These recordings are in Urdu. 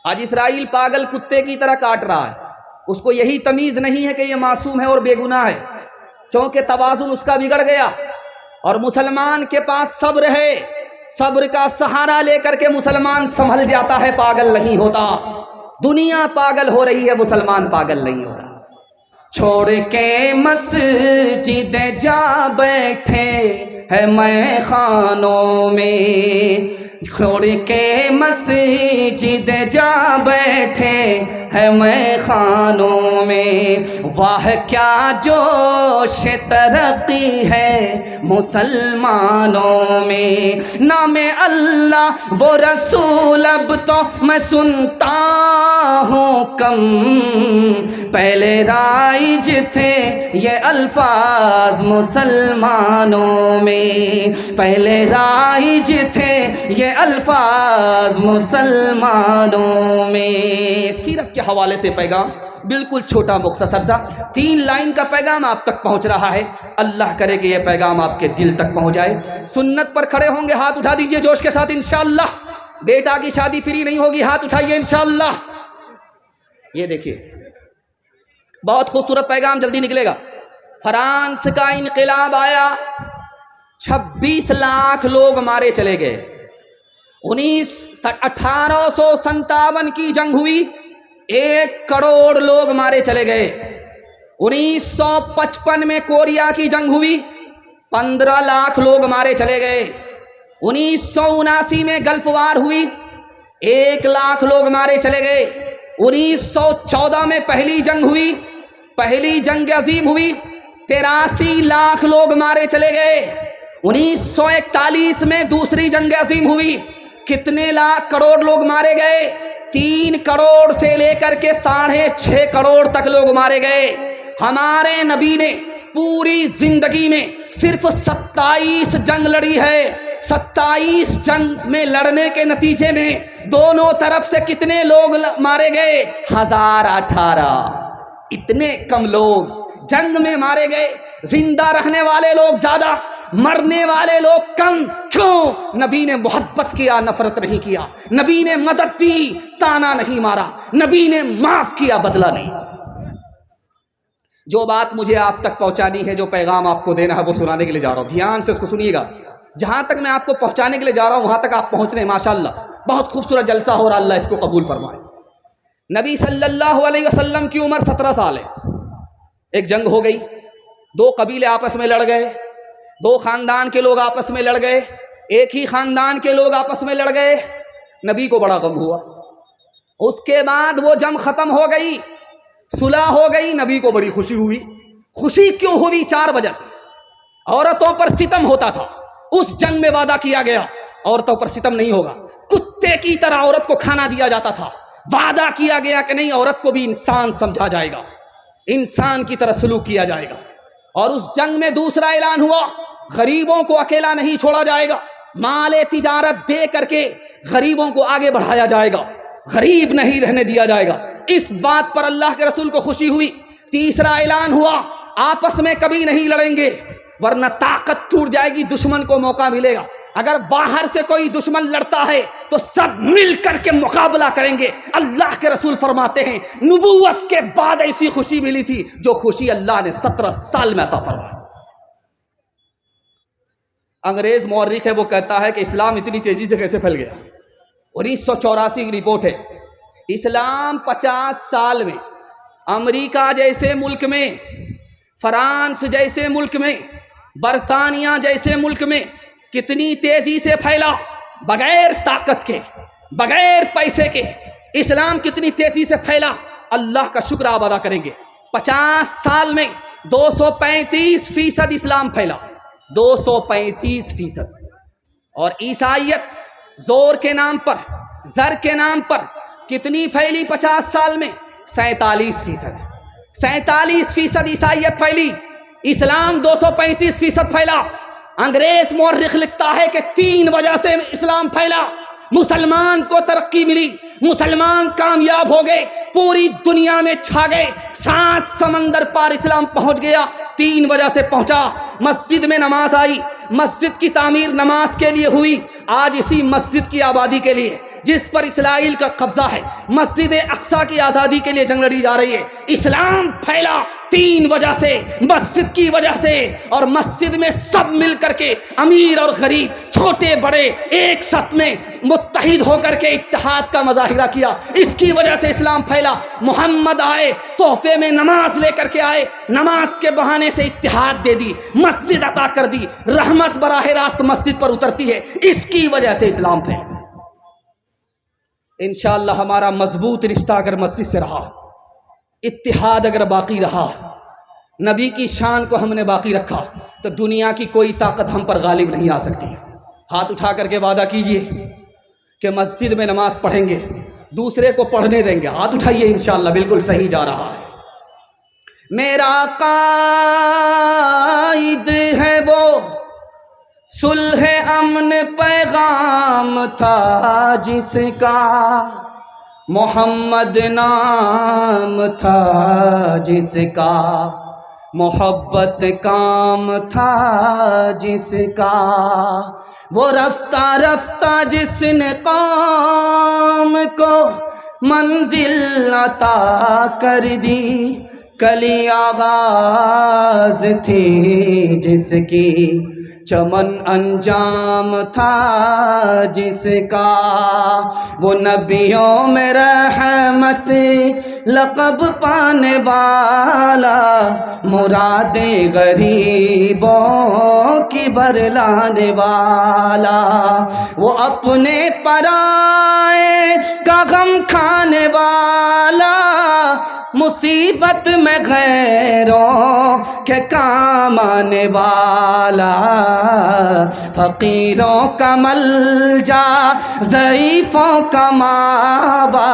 آج اسرائیل پاگل کتے کی طرح کاٹ رہا ہے، اس کو یہی تمیز نہیں ہے کہ یہ معصوم ہے اور بے گناہ ہے، کیونکہ توازن اس کا بگڑ گیا۔ اور مسلمان کے پاس صبر ہے، صبر کا سہارا لے کر کے مسلمان سنبھل جاتا ہے، پاگل نہیں ہوتا۔ دنیا پاگل ہو رہی ہے، مسلمان پاگل نہیں ہو رہا۔ چھوڑ کے مسجد جا بیٹھے ہے میں خانوں میں، چھوڑ کے مسجد جا بیٹھے ہے میں خانوں میں، واہ کیا جوش ترقی ہے مسلمانوں میں، نام اللہ وہ رسول اب تو میں سنتا ہوں کم، پہلے رائج تھے یہ الفاظ مسلمانوں میں، پہلے رائج تھے یہ الفاظ مسلمانوں میں۔ سیرت کے حوالے سے پیغام بالکل چھوٹا مختصر سا 3 لائن کا پیغام آپ تک پہنچ رہا ہے، اللہ کرے کہ یہ پیغام آپ کے دل تک پہنچ جائے۔ سنت پر کھڑے ہوں گے ہاتھ اٹھا دیجئے جوش کے ساتھ انشاءاللہ۔ بیٹا کی شادی فری نہیں ہوگی، ہاتھ اٹھائیے انشاءاللہ۔ یہ دیکھیے بہت خوبصورت پیغام جلدی نکلے گا۔ فرانس کا انقلاب آیا، 26 لاکھ لوگ مارے چلے گئے۔ 1857 کی جنگ ہوئی، 1 کروڑ لوگ مارے چلے گئے۔ 1955 میں کوریا کی جنگ ہوئی، 15 لاکھ لوگ مارے چلے گئے۔ 1979 میں گلف وار ہوئی، 1 لاکھ لوگ مارے چلے گئے۔ 1914 میں پہلی جنگ ہوئی، پہلی جنگ عظیم ہوئی، 83 لاکھ لوگ مارے چلے گئے۔ 1941 میں دوسری جنگ عظیم ہوئی، کتنے لاکھ کروڑ لوگ مارے گئے؟ 3 کروڑ سے لے کر کے 6.5 کروڑ تک لوگ مارے گئے۔ ہمارے نبی نے پوری زندگی میں صرف 27 جنگ لڑی ہے۔ 27 جنگ میں لڑنے کے نتیجے میں دونوں طرف سے کتنے لوگ مارے گئے؟ 1018۔ اتنے کم لوگ جنگ میں مارے گئے، زندہ رہنے والے لوگ زیادہ، مرنے والے لوگ کم۔ کیوں؟ نبی نے محبت کیا، نفرت نہیں کیا۔ نبی نے مدد دی، تانا نہیں مارا۔ نبی نے معاف کیا، بدلہ نہیں۔ جو بات مجھے آپ تک پہنچانی ہے، جو پیغام آپ کو دینا ہے، وہ سنانے کے لیے جا رہا ہوں۔ دھیان سے اس کو سنیے گا۔ جہاں تک میں آپ کو پہنچانے کے لیے جا رہا ہوں وہاں تک آپ پہنچ رہے ہیں، ماشاءاللہ بہت خوبصورت جلسہ ہو رہا، اللہ اس کو قبول فرمائے۔ نبی صلی اللہ علیہ وسلم کی عمر 17 سال ہے۔ ایک جنگ ہو گئی، 2 قبیلے آپس میں لڑ گئے، 2 خاندان کے لوگ آپس میں لڑ گئے، ایک ہی خاندان کے لوگ آپس میں لڑ گئے۔ نبی کو بڑا غم ہوا۔ اس کے بعد وہ جنگ ختم ہو گئی، صلح ہو گئی، نبی کو بڑی خوشی ہوئی۔ خوشی کیوں ہوئی؟ 4 وجہ سے۔ عورتوں پر ستم ہوتا تھا، اس جنگ میں وعدہ کیا گیا عورتوں پر ستم نہیں ہوگا۔ کتے کی طرح عورت کو کھانا دیا جاتا تھا، وعدہ کیا گیا کہ نہیں، عورت کو بھی انسان سمجھا جائے گا، انسان کی طرح سلوک کیا جائے گا۔ اور اس جنگ میں دوسرا اعلان ہوا، غریبوں کو اکیلا نہیں چھوڑا جائے گا، مال تجارت دے کر کے غریبوں کو آگے بڑھایا جائے گا، غریب نہیں رہنے دیا جائے گا۔ اس بات پر اللہ کے رسول کو خوشی ہوئی۔ تیسرا اعلان ہوا، آپس میں کبھی نہیں لڑیں گے ورنہ طاقت ٹوٹ جائے گی، دشمن کو موقع ملے گا۔ اگر باہر سے کوئی دشمن لڑتا ہے تو سب مل کر کے مقابلہ کریں گے۔ اللہ کے رسول فرماتے ہیں نبوت کے بعد ایسی خوشی ملی تھی جو خوشی اللہ نے 17 سال میں عطا فرمائی۔ انگریز مورخ ہے، وہ کہتا ہے کہ اسلام اتنی تیزی سے کیسے پھیل گیا۔ 1984 کی رپورٹ ہے، اسلام 50 سال میں امریکہ جیسے ملک میں، فرانس جیسے ملک میں، برطانیہ جیسے ملک میں کتنی تیزی سے پھیلا، بغیر طاقت کے، بغیر پیسے کے اسلام کتنی تیزی سے پھیلا، اللہ کا شکر آپ ادا کریں گے۔ 50 سال میں 235% اسلام پھیلا، 235%۔ اور عیسائیت زور کے نام پر، زر کے نام پر کتنی پھیلی 50 سال میں؟ 47%۔ 47% عیسائیت پھیلی، اسلام 235% پھیلا۔ انگریز مورخ لکھتا ہے کہ 3 وجہ سے اسلام پھیلا۔ مسلمان کو ترقی ملی، مسلمان کامیاب ہو گئے، پوری دنیا میں چھا گئے، 7 سمندر پار اسلام پہنچ گیا۔ 3 وجہ سے پہنچا۔ مسجد میں نماز آئی، مسجد کی تعمیر نماز کے لیے ہوئی، آج اسی مسجد کی آبادی کے لیے جس پر اسرائیل کا قبضہ ہے، مسجد اقصی کی آزادی کے لیے جنگ لڑی جا رہی ہے۔ اسلام پھیلا 3 وجہ سے، مسجد کی وجہ سے، اور مسجد میں سب مل کر کے امیر اور غریب، چھوٹے بڑے ایک صف میں متحد ہو کر کے اتحاد کا مظاہرہ کیا، اس کی وجہ سے اسلام پھیلا۔ محمد آئے، تحفے میں نماز لے کر کے آئے، نماز کے بہانے سے اتحاد دے دی، مسجد عطا کر دی، رحمت براہ راست مسجد پر اترتی ہے، اس کی وجہ سے اسلام پھیلا۔ انشاءاللہ ہمارا مضبوط رشتہ اگر مسجد سے رہا، اتحاد اگر باقی رہا، نبی کی شان کو ہم نے باقی رکھا، تو دنیا کی کوئی طاقت ہم پر غالب نہیں آ سکتی۔ ہاتھ اٹھا کر کے وعدہ کیجئے کہ مسجد میں نماز پڑھیں گے، دوسرے کو پڑھنے دیں گے۔ ہاتھ اٹھائیے، انشاءاللہ بالکل صحیح جا رہا ہے۔ میرا قائد ہے وہ، صلح امن پیغام تھا جس کا، محمد نام تھا جس کا، محبت کام تھا جس کا، وہ رفتہ رفتہ جس نے قوم کو منزل عطا کر دی، کلی آغاز تھی جس کی، چمن انجام تھا جس کا، وہ نبیوں میں رحمت لقب پانے والا، مراد غریبوں کی برلانے والا، وہ اپنے پرائے کا غم کھانے والا، مصیبت میں غیروں کے کام آنے والا، فقیروں کا ملجا، ضعیفوں کا ماوا،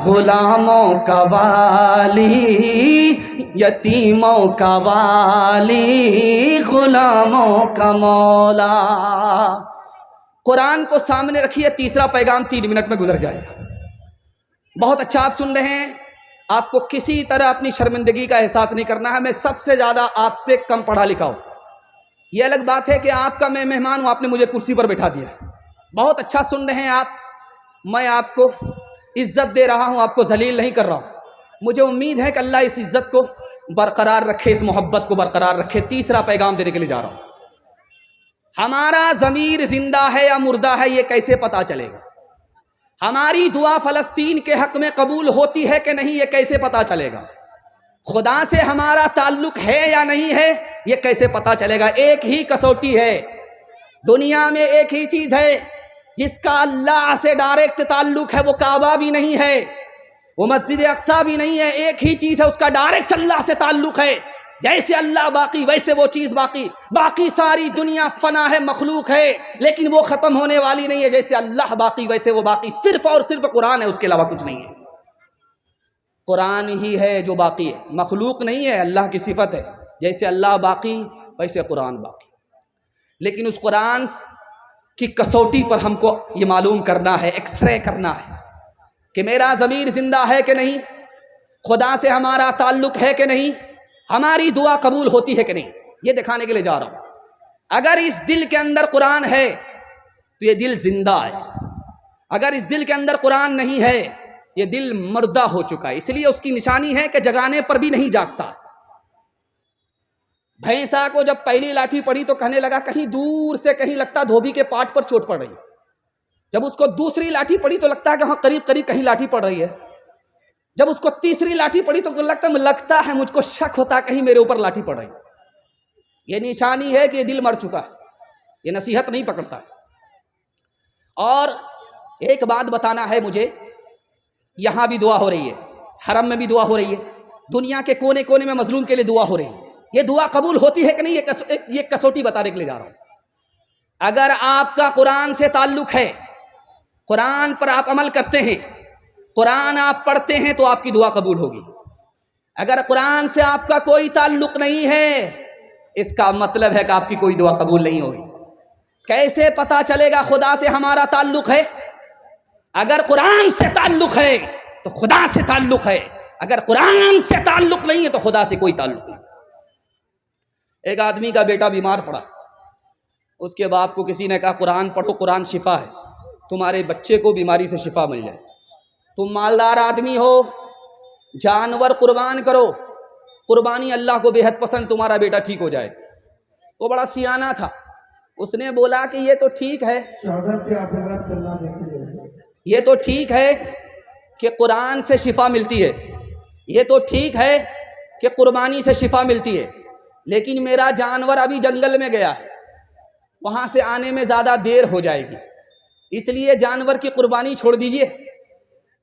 غلاموں کا والی، یتیموں کا والی، غلاموں کا مولا۔ قرآن کو سامنے رکھیے، تیسرا پیغام 3 منٹ میں گزر جائے گا۔ بہت اچھا آپ سن رہے ہیں، آپ کو کسی طرح اپنی شرمندگی کا احساس نہیں کرنا ہے۔ میں سب سے زیادہ آپ سے کم پڑھا لکھا ہوں، یہ الگ بات ہے کہ آپ کا میں مہمان ہوں، آپ نے مجھے کرسی پر بٹھا دیا۔ بہت اچھا سن رہے ہیں آپ، میں آپ کو عزت دے رہا ہوں، آپ کو ذلیل نہیں کر رہا ہوں۔ مجھے امید ہے کہ اللہ اس عزت کو برقرار رکھے، اس محبت کو برقرار رکھے۔ تیسرا پیغام دینے کے لیے جا رہا ہوں۔ ہمارا ضمیر زندہ ہے یا مردہ ہے، یہ کیسے پتا چلے گا؟ ہماری دعا فلسطین کے حق میں قبول ہوتی ہے کہ نہیں، یہ کیسے پتا چلے گا؟ خدا سے ہمارا تعلق ہے یا نہیں ہے، یہ کیسے پتا چلے گا؟ ایک ہی کسوٹی ہے دنیا میں، ایک ہی چیز ہے جس کا اللہ سے ڈائریکٹ تعلق ہے، وہ کعبہ بھی نہیں ہے، وہ مسجد اقصی بھی نہیں ہے، ایک ہی چیز ہے، اس کا ڈائریکٹ اللہ سے تعلق ہے۔ جیسے اللہ باقی ویسے وہ چیز باقی، باقی ساری دنیا فنا ہے، مخلوق ہے، لیکن وہ ختم ہونے والی نہیں ہے۔ جیسے اللہ باقی ویسے وہ باقی، صرف اور صرف قرآن ہے، اس کے علاوہ کچھ نہیں ہے۔ قرآن ہی ہے جو باقی ہے، مخلوق نہیں ہے، اللہ کی صفت ہے۔ جیسے اللہ باقی ویسے قرآن باقی، لیکن اس قرآن کی کسوٹی پر ہم کو یہ معلوم کرنا ہے، ایکس رے کرنا ہے کہ میرا ضمیر زندہ ہے کہ نہیں، خدا سے ہمارا تعلق ہے کہ نہیں، ہماری دعا قبول ہوتی ہے کہ نہیں، یہ دکھانے کے لیے جا رہا ہوں۔ اگر اس دل کے اندر قرآن ہے تو یہ دل زندہ ہے، اگر اس دل کے اندر قرآن نہیں ہے یہ دل مردہ ہو چکا ہے۔ اس لیے اس کی نشانی ہے کہ جگانے پر بھی نہیں جاگتا۔ بھینسا کو جب پہلی لاٹھی پڑی تو کہنے لگا کہیں دور سے کہیں لگتا دھوبی کے پاٹ پر چوٹ پڑ رہی ہے۔ جب اس کو دوسری لاٹھی پڑی تو لگتا ہے کہ ہاں قریب قریب کہیں لاٹھی پڑ رہی ہے۔ جب اس کو تیسری لاٹھی پڑی تو لگتا ہے مجھ کو شک ہوتا کہیں میرے اوپر لاٹھی پڑ رہی ہے۔ یہ نشانی ہے کہ یہ دل مر چکا ہے، یہ نصیحت نہیں پکڑتا ہے۔ اور ایک بات بتانا ہے مجھے، یہاں بھی دعا ہو رہی ہے، حرم میں بھی دعا ہو رہی ہے، دنیا کے کونے کونے میں مظلوم کے لیے دعا ہو رہی ہے۔ یہ دعا قبول ہوتی ہے کہ نہیں، یہ کسوٹی بتانے کے لیے جا رہا ہوں۔ اگر آپ کا قرآن سے تعلق ہے، قرآن پر آپ عمل کرتے ہیں، قرآن آپ پڑھتے ہیں تو آپ کی دعا قبول ہوگی۔ اگر قرآن سے آپ کا کوئی تعلق نہیں ہے، اس کا مطلب ہے کہ آپ کی کوئی دعا قبول نہیں ہوگی۔ کیسے پتا چلے گا خدا سے ہمارا تعلق ہے؟ اگر قرآن سے تعلق ہے تو خدا سے تعلق ہے، اگر قرآن سے تعلق نہیں ہے تو خدا سے کوئی تعلق نہیں۔ ایک آدمی کا بیٹا بیمار پڑا، اس کے باپ کو کسی نے کہا قرآن پڑھو، قرآن شفا ہے۔ تمہارے بچے کو بیماری سے شفا مل جائے. تم مالدار آدمی ہو, جانور قربان کرو, قربانی اللہ کو بے حد پسند, تمہارا بیٹا ٹھیک ہو جائے. وہ بڑا سیانہ تھا, اس نے بولا کہ یہ تو ٹھیک ہے, یہ تو ٹھیک ہے کہ قرآن سے شفا ملتی ہے, یہ تو ٹھیک ہے کہ قربانی سے شفا ملتی ہے, لیکن میرا جانور ابھی جنگل میں گیا ہے, وہاں سے آنے میں زیادہ دیر ہو جائے گی, اس لیے جانور کی قربانی چھوڑ دیجئے,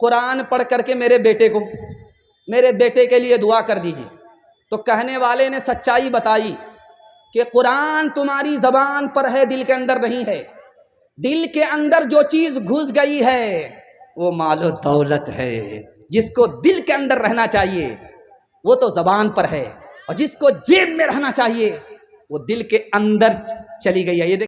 قرآن پڑھ کر کے میرے بیٹے کے لیے دعا کر دیجئے. تو کہنے والے نے سچائی بتائی کہ قرآن تمہاری زبان پر ہے, دل کے اندر نہیں ہے. دل کے اندر جو چیز گھس گئی ہے وہ مال و دولت ہے, جس کو دل کے اندر رہنا چاہیے وہ تو زبان پر ہے, اور جس کو جیب میں رہنا چاہیے وہ دل کے اندر چلی گئی ہے. یہ